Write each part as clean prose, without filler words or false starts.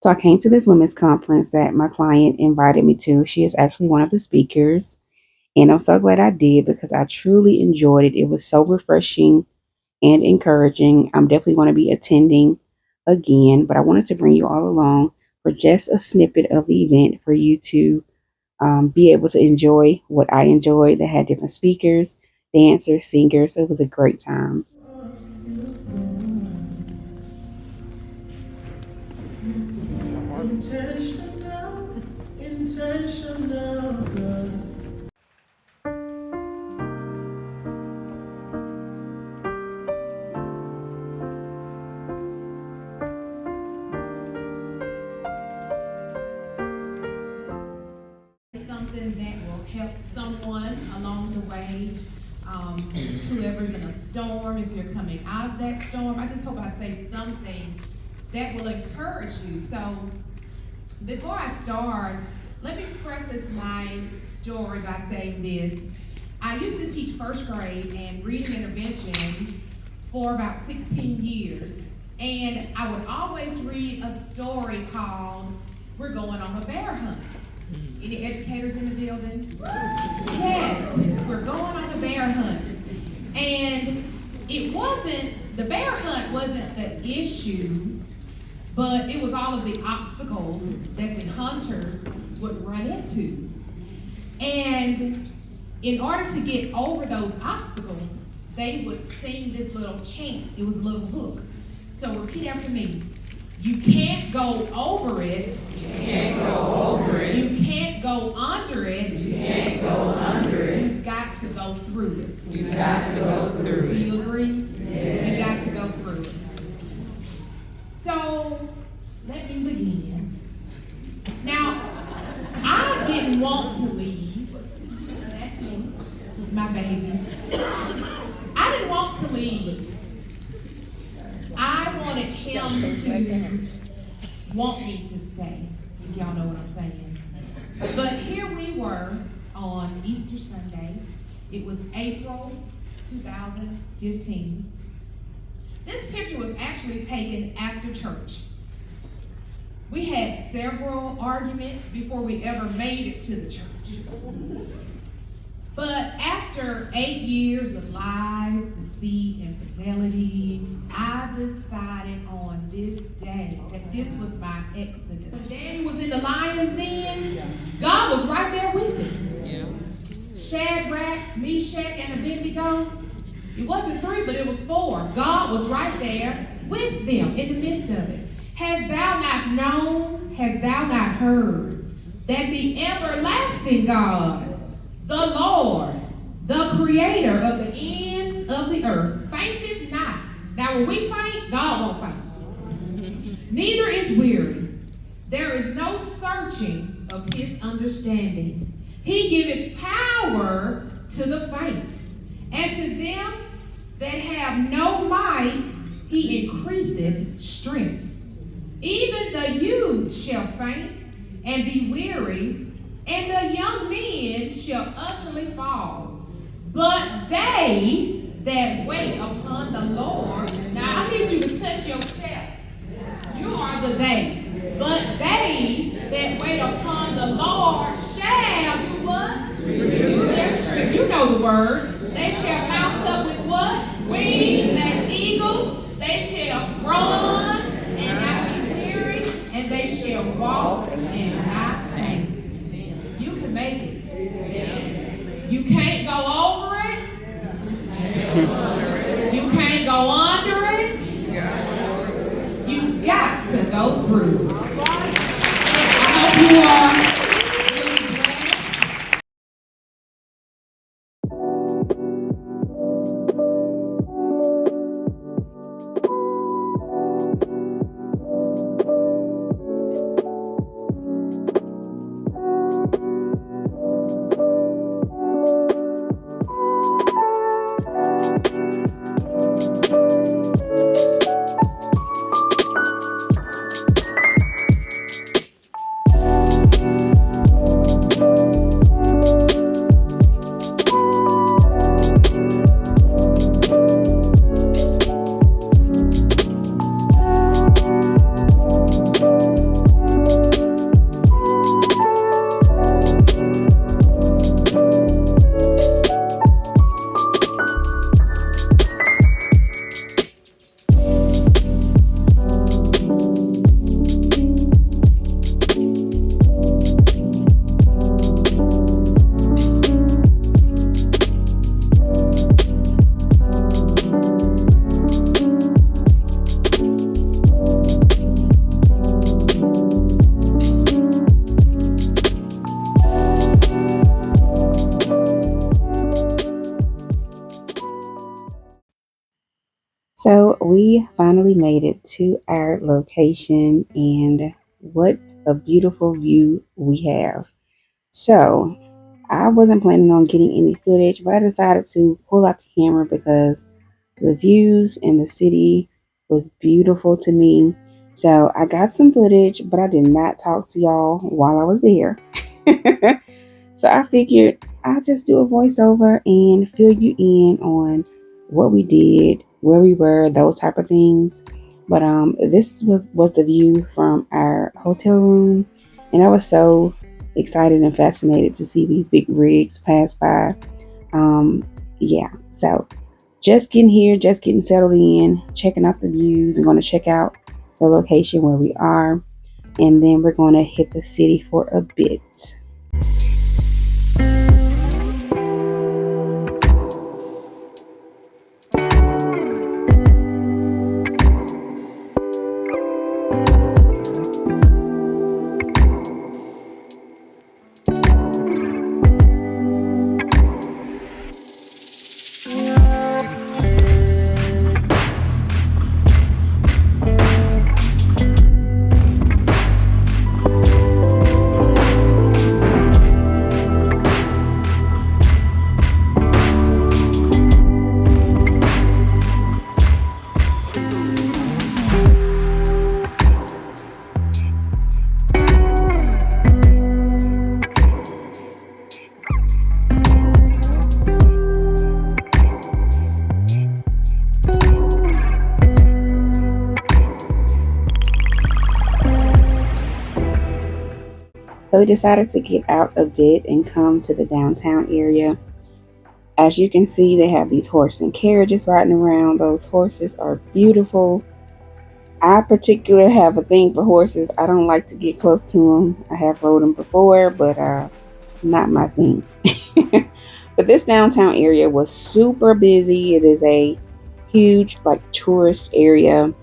So I came to this women's conference that my client invited me to. She is actually one of the speakers, and I'm so glad I did because I truly enjoyed it. It was so refreshing and encouraging. I'm definitely going to be attending again, but I wanted to bring you all along for just a snippet of the event for you to be able to enjoy what I enjoyed. They had different speakers, dancers, singers. So it was a great time. Intentional, intentional, girl. Something that will help someone along the way. Whoever's in a storm, if you're coming out of that storm, I just hope I say something that will encourage you. So, before I start, let me preface my story by saying this. I used to teach first grade and reading intervention for about 16 years. And I would always read a story called We're Going on a Bear Hunt. Any educators in the building? Yes, we're going on a bear hunt. And the bear hunt wasn't the issue, but it was all of the obstacles that the hunters would run into. And in order to get over those obstacles, they would sing this little chant. It was a little hook. So repeat after me. You can't go over it. You can't go over it. You can't go under it. You can't go under it. You've got to go through it. You've got to go through Do it. you agree? Yes. You've got to go through it. So, let me begin. Now, I didn't want to leave. My baby. I didn't want to leave. I wanted him to want me to stay, if y'all know what I'm saying. But here we were on Easter Sunday. It was April 2015. This picture was actually taken after church. We had several arguments before we ever made it to the church. But after 8 years of lies, deceit, infidelity, I decided on this day that this was my exodus. When Daddy was in the lion's den, God was right there with him. Yeah. Shadrach, Meshach, and Abednego. It wasn't 3, but it was 4. God was right there with them in the midst of it. Hast thou not known, hast thou not heard, that the everlasting God, the Lord, the creator of the ends of the earth, fainteth not. Now when we faint, God won't faint. Neither is weary. There is no searching of his understanding. He giveth power to the faint. And to them that have no might, he increaseth strength. Even the youths shall faint and be weary, and the young men shall utterly fall. But they that wait upon the Lord, now I need you to touch yourself. You are the they. But they that wait upon the Lord shall do what? Renew their strength. You know the word. They shall mount up with what? Wings as eagles. They shall run and not be weary, and they shall walk and not faint. You can make it. You can't go over it. You can't go under it. You got to go through. I hope you are. So we finally made it to our location, and what a beautiful view we have. So I wasn't planning on getting any footage, but I decided to pull out the camera because the views in the city was beautiful to me. So I got some footage, but I did not talk to y'all while I was there. So I figured I'll just do a voiceover and fill you in on what we did, where we were, those type of things. But this was the view from our hotel room, and I was so excited and fascinated to see these big rigs pass by. Um, yeah, so just getting here, just getting settled in, checking out the views. I'm going to check out the location where we are, and then we're going to hit the city for a bit. So we decided to get out a bit and come to the downtown area. As you can see, they have these horse and carriages riding around. Those horses are beautiful. I particularly have a thing for horses. I don't like to get close to them. I have rode them before, but not my thing. But this downtown area was super busy. It is a huge like tourist area.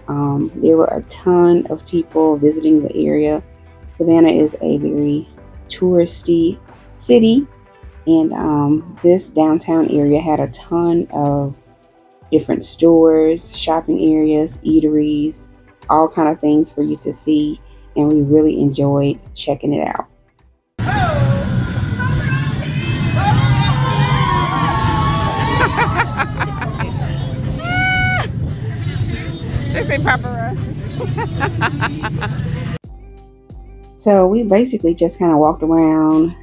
There were a ton of people visiting the area. Savannah is a very touristy city, and this downtown area had a ton of different stores, shopping areas, eateries, all kind of things for you to see, and we really enjoyed checking it out. They say paparazzi. So we basically just kind of walked around,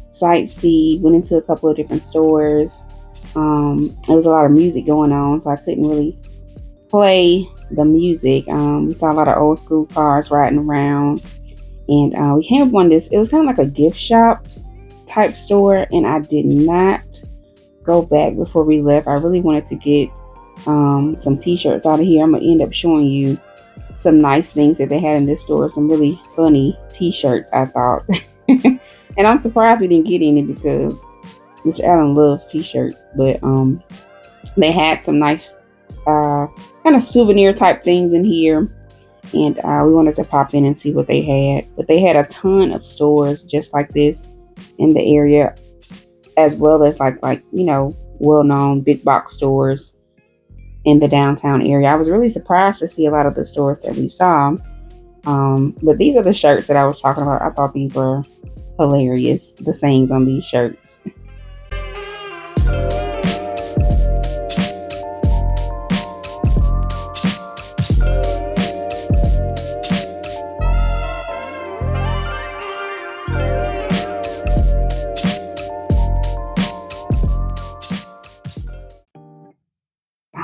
sightsee, went into a couple of different stores. There was a lot of music going on, so I couldn't really play the music. We saw a lot of old school cars riding around, and we came up on this. It was kind of like a gift shop type store, and I did not go back before we left. I really wanted to get some t-shirts out of here. I'm gonna end up showing you some nice things that they had in this store, some really funny t-shirts, I thought. And I'm surprised we didn't get any because Mr. Allen loves t-shirts. But they had some nice kind of souvenir type things in here, and we wanted to pop in and see what they had. But they had a ton of stores just like this in the area, as well as like well-known big box stores in the downtown area. I was really surprised to see a lot of the stores that we saw. But these are the shirts that I was talking about. I thought these were hilarious, the sayings on these shirts.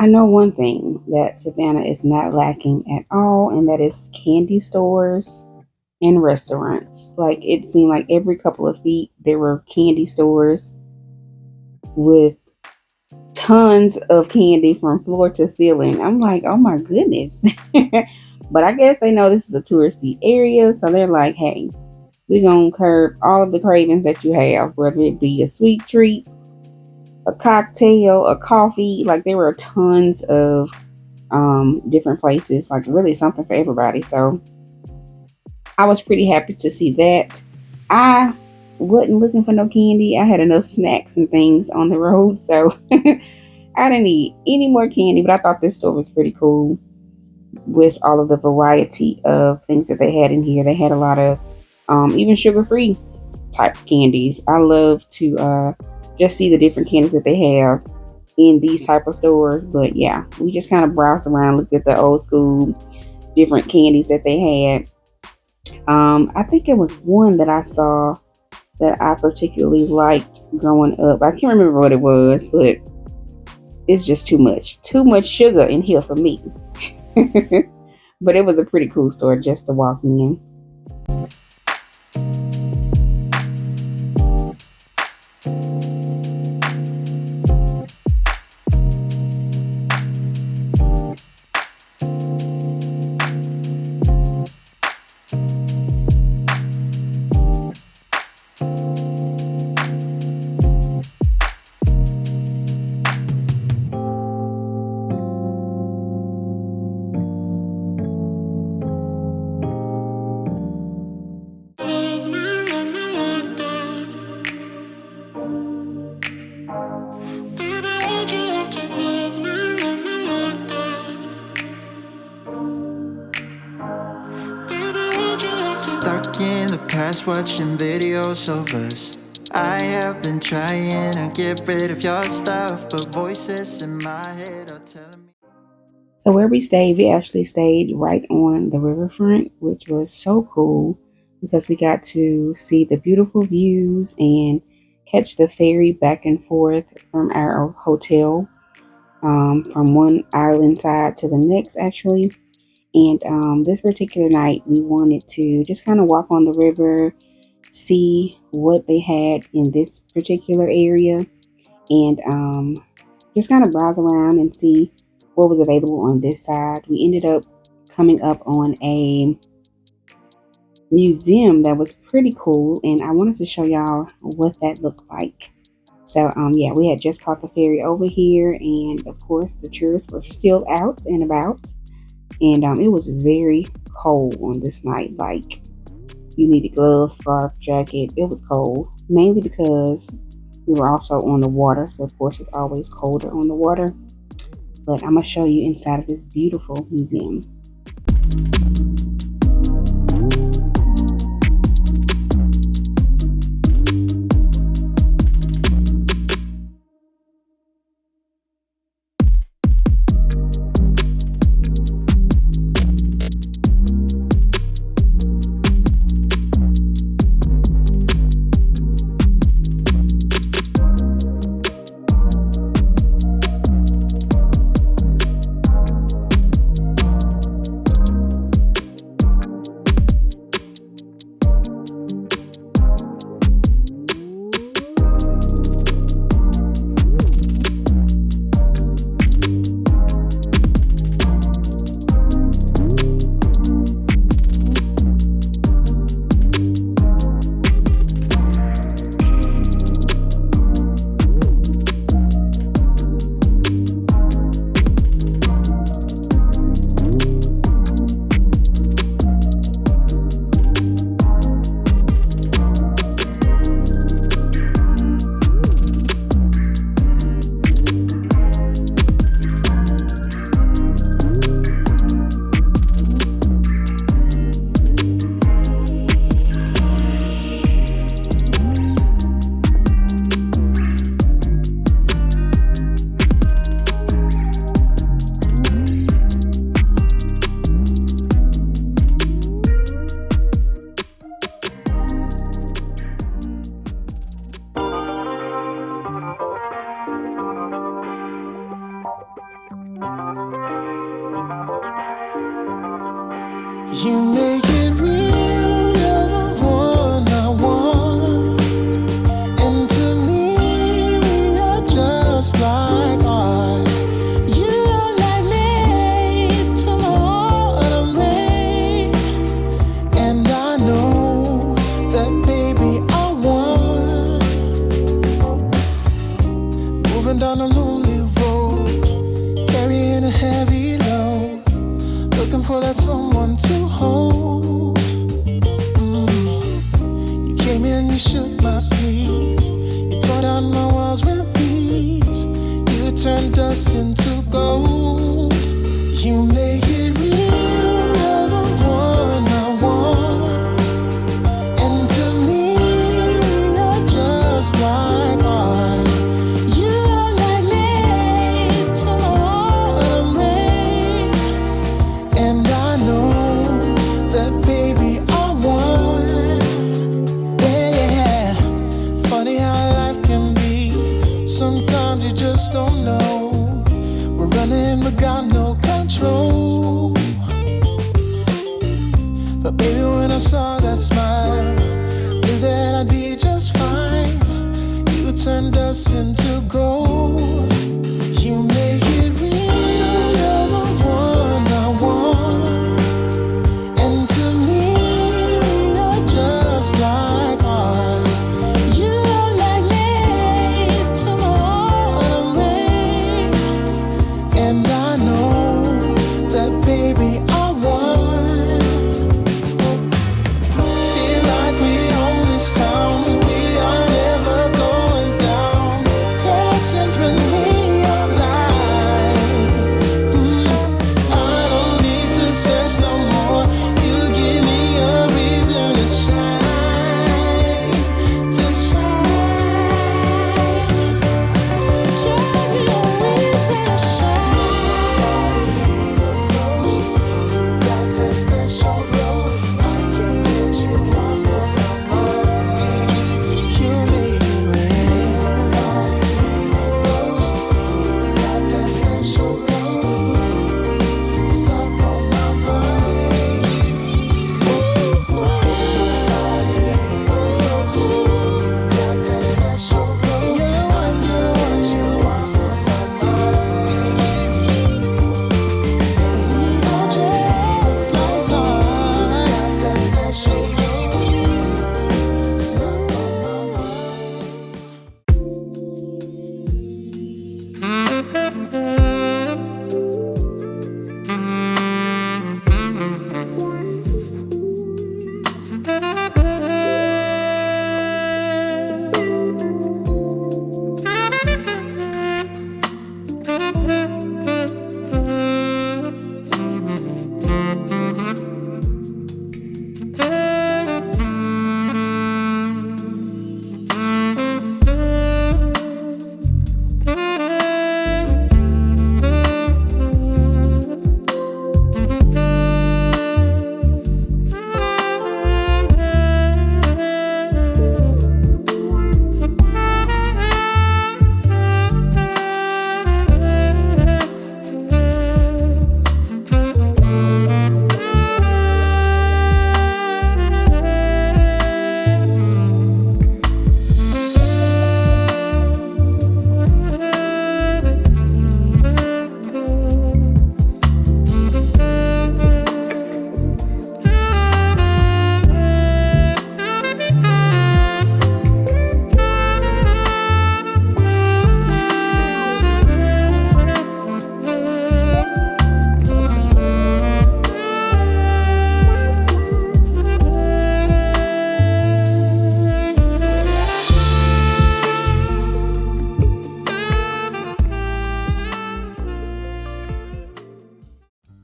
I know one thing that Savannah is not lacking at all, and that is candy stores and restaurants. Like, it seemed like every couple of feet there were candy stores with tons of candy from floor to ceiling. I'm like, oh my goodness. But I guess they know this is a touristy area, so they're like, hey, we're gonna curb all of the cravings that you have, whether it be a sweet treat, a cocktail, a coffee. Like, there were tons of different places, like really something for everybody. So I was pretty happy to see that. I wasn't looking for no candy. I had enough snacks and things on the road, so I didn't eat any more candy, but I thought this store was pretty cool with all of the variety of things that they had in here. They had a lot of even sugar-free type candies. I love to just see the different candies that they have in these type of stores. But yeah, we just kind of browsed around, looked at the old school different candies that they had. I think it was one that I saw that I particularly liked growing up. I can't remember what it was, but it's just too much sugar in here for me. But it was a pretty cool store just to walk in. Stuck in the past watching videos of us. I have been trying to get rid of your stuff, but voices in my head are telling me. So where we actually stayed right on the riverfront, which was so cool because we got to see the beautiful views and catch the ferry back and forth from our hotel, from one island side to the next, actually. And this particular night, we wanted to just kind of walk on the river, see what they had in this particular area, and just kind of browse around and see what was available on this side. We ended up coming up on a museum that was pretty cool, and I wanted to show y'all what that looked like. So yeah, we had just caught the ferry over here, and of course the tourists were still out and about, and it was very cold on this night. Like, you needed gloves, scarf, jacket. It was cold, mainly because we were also on the water, so of course it's always colder on the water. But I'm gonna show you inside of this beautiful museum. You make it real, you're the one I want. And to me, we are just like art. You are like made to my autumn rain. And I know that, baby, I want. Moving down a lonely road, carrying a heavy load, looking for that someone to hold. But baby, when I saw that smile, knew that I'd be just fine. You turned us into gold. You make it real, you're the one I want. And to me, you're just like art. You are like made to my autumn rain. And I know that, baby, I won. Feel like we own this town. We are never going down. Dancing through neon lights. I don't need to search no more. You give me a reason to shine, to shine. Give me a reason to shine. Got that special glow. I can't get you off of my mind. You make it rain. Got that special glow. Stuck on my mind. Got that special glow. You want you off of my mind. You're just like art. Got that special glow. Stuck on my mind.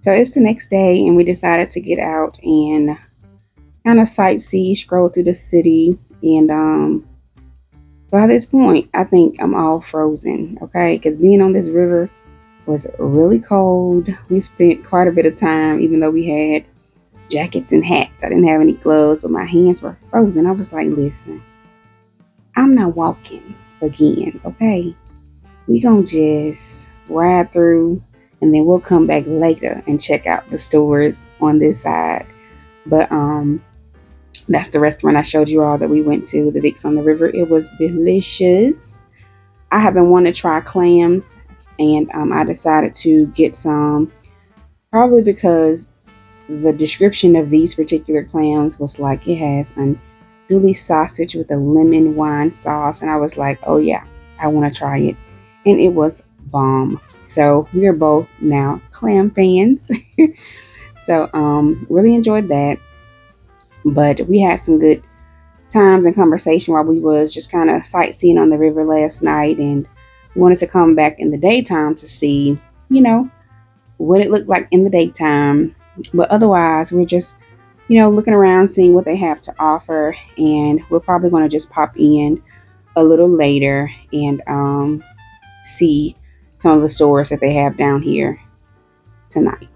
So it's the next day, and we decided to get out and kind of sightsee, stroll through the city. And by this point, I think I'm all frozen, okay? Because being on this river was really cold. We spent quite a bit of time, even though we had jackets and hats. I didn't have any gloves, but my hands were frozen. I was like, listen, I'm not walking again, okay? We gonna just ride through, and then we'll come back later and check out the stores on this side. But that's the restaurant I showed you all that we went to, the Vicks on the River. It was delicious. I have been wanting to try clams, and I decided to get some, probably because the description of these particular clams was like it has an Philly sausage with a lemon wine sauce, and I was like, oh yeah, I want to try it, and it was bomb. So we are both now clam fans. So really enjoyed that. But we had some good times and conversation while we was just kind of sightseeing on the river last night, and wanted to come back in the daytime to see, what it looked like in the daytime. But otherwise, we're just, looking around, seeing what they have to offer, and we're probably going to just pop in a little later and see some of the stores that they have down here tonight.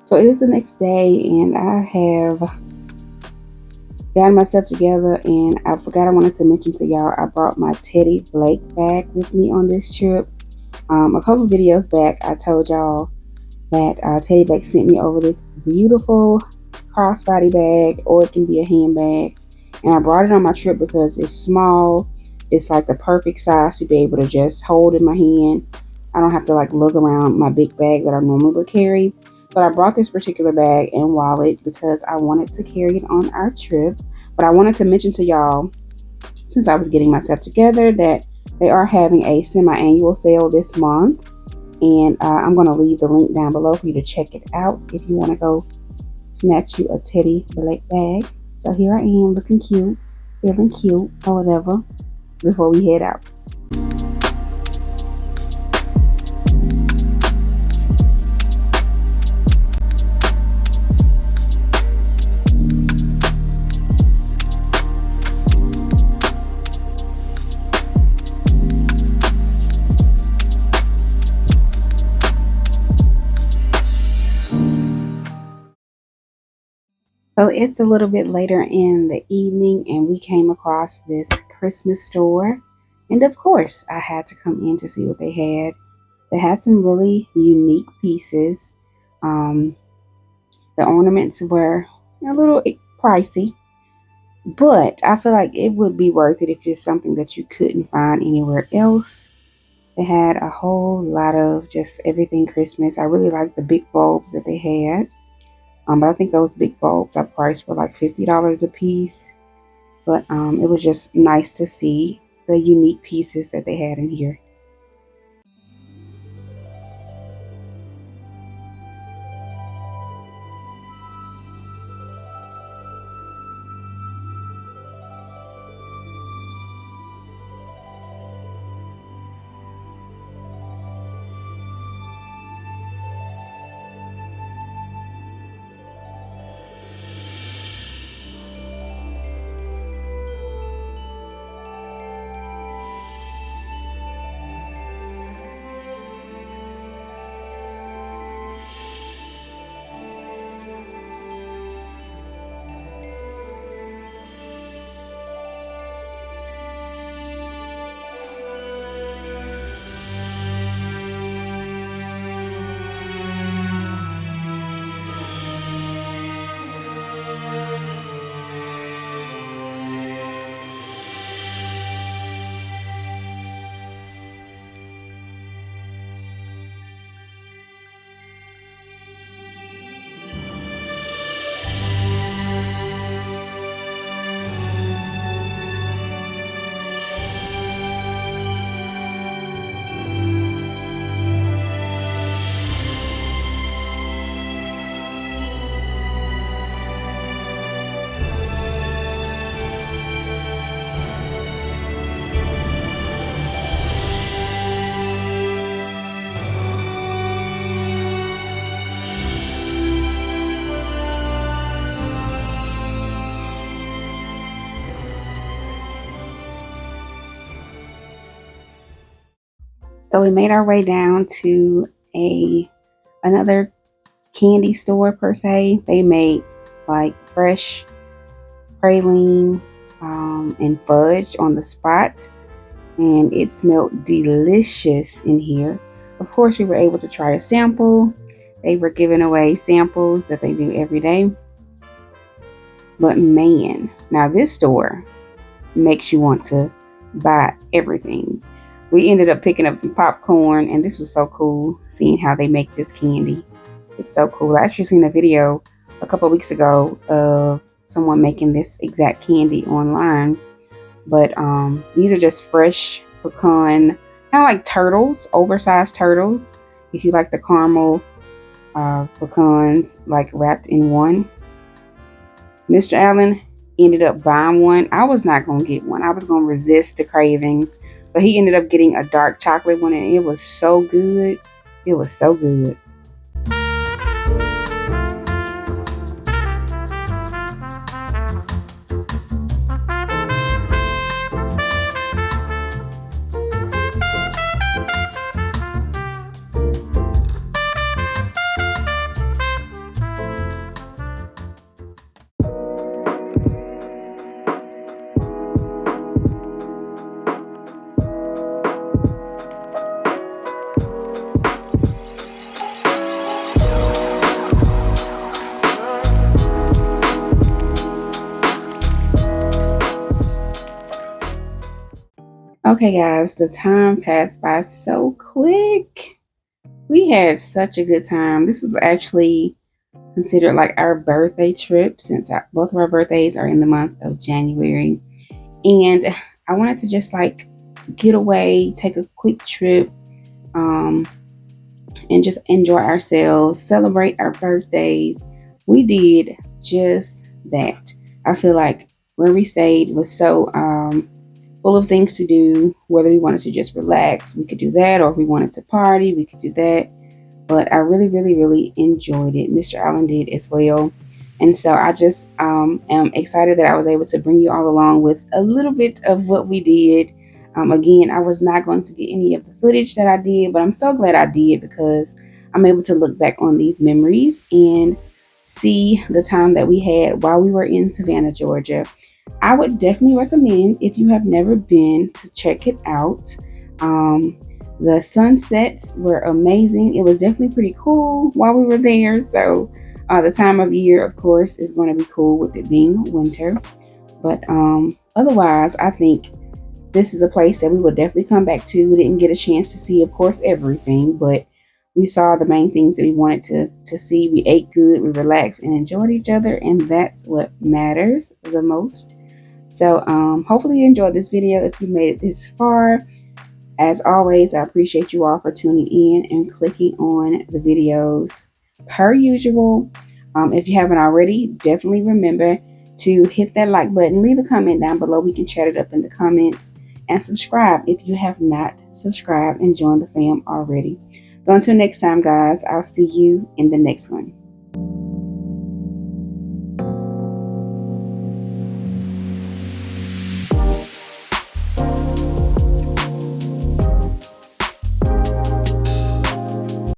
So it is the next day, and I have gotten myself together. And I forgot I wanted to mention to y'all, I brought my Teddy Blake bag with me on this trip. A couple videos back, I told y'all that Teddy Blake sent me over this beautiful crossbody bag, or it can be a handbag. And I brought it on my trip because it's small. It's like the perfect size to be able to just hold in my hand. I don't have to like lug around my big bag that I normally would carry. But I brought this particular bag and wallet because I wanted to carry it on our trip. But I wanted to mention to y'all, since I was getting myself together, that they are having a semi-annual sale this month. And I'm going to leave the link down below for you to check it out if you want to go snatch you a Teddy Blake bag. So here I am, looking cute, feeling cute, or whatever, before we head out. So it's a little bit later in the evening, and we came across this Christmas store. And of course, I had to come in to see what they had. They had some really unique pieces. Um, the ornaments were a little pricey, but I feel like it would be worth it if it's something that you couldn't find anywhere else. They had a whole lot of just everything Christmas. I really liked the big bulbs that they had. But I think those big bulbs are priced for like $50 a piece. But it was just nice to see the unique pieces that they had in here. So we made our way down to another candy store per se. They made like fresh praline and fudge on the spot, and it smelled delicious in here. Of course, we were able to try a sample. They were giving away samples that they do every day. But man, now this store makes you want to buy everything. We ended up picking up some popcorn, and this was so cool seeing how they make this candy. It's so cool. I actually seen a video a couple weeks ago of someone making this exact candy online. But these are just fresh pecan, kind of like turtles, oversized turtles. If you like the caramel pecans, like wrapped in one. Mr. Allen ended up buying one. I was not going to get one. I was going to resist the cravings. But he ended up getting a dark chocolate one, and it was so good. It was so good. Okay, guys, the time passed by so quick. We had such a good time. This was actually considered like our birthday trip since both of our birthdays are in the month of January. And I wanted to just like get away, take a quick trip, um, and just enjoy ourselves, celebrate our birthdays. We did just that. I feel like where we stayed was so full of things to do. Whether we wanted to just relax, we could do that, or if we wanted to party, we could do that. But I really, really, really enjoyed it. Mr. Allen did as well. And so I just am excited that I was able to bring you all along with a little bit of what we did. Again, I was not going to get any of the footage that I did, but I'm so glad I did because I'm able to look back on these memories and see the time that we had while we were in Savannah, Georgia. I would definitely recommend, if you have never been, to check it out. The sunsets were amazing. It was definitely pretty cool while we were there. So the time of year, of course, is going to be cool with it being winter. But otherwise, I think this is a place that we will definitely come back to. We didn't get a chance to see, of course, everything, but we saw the main things that we wanted to see. We ate good, we relaxed, and enjoyed each other, and that's what matters the most. So hopefully you enjoyed this video if you made it this far. As always, I appreciate you all for tuning in and clicking on the videos. Per usual, if you haven't already, definitely remember to hit that like button, leave a comment down below. We can chat it up in the comments, and subscribe if you have not subscribed and joined the fam already. So until next time, guys, I'll see you in the next one.